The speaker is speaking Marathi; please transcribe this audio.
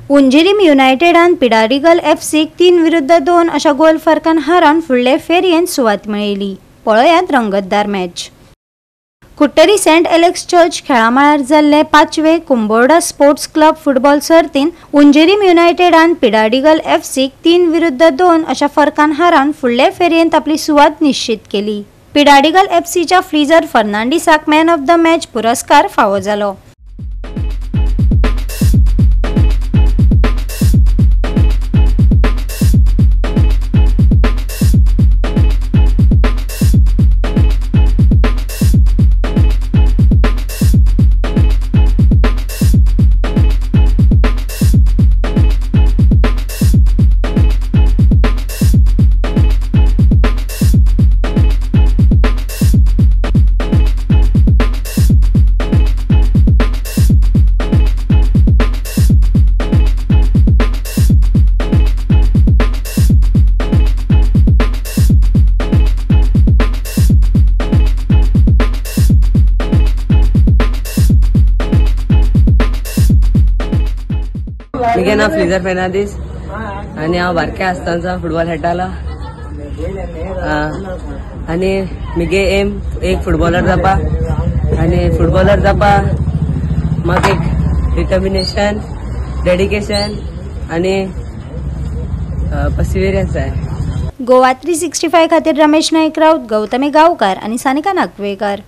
उंजिरीम युनायटेडान पिडारिगल FC 3-2 अशा गोल फरकान हारावन फुडले फेरयेंत सुवात मेळयली। पळयात रंगतदार मॅच। कुट्टरी सेंट एलेक्स चर्च खेळामाळार जाल्ले 5वे कुंबोर्डा स्पोर्ट्स क्लब फुटबॉल सर्तीन उंजिरीम युनायटेडान पिडारिगल FC 3-2 अशा फरकान हारावन फुडले फेरयेंत आपली सुवात निश्चित केली। पिडारिगल FCच्या फ्रीजर फर्नांडिसाक मॅन ऑफ द मॅच पुरस्कार फावो जालो। मुगे नाव फ्रीजर फेर्नांडीस आणि हांव बारके आसतना फुटबॉल खेळटालो आणि मुगे एम एक फुटबॉलर जावपा आणि फुटबॉलर जावपा म्हाका एक डिटर्मिनेशन डेडिकेशन आणि पर्सिव्हरन्स जाय। गोवा 365 खातीर रमेश नाईक राऊत, गौतमी गावकार आणि सानिका नागवेकर।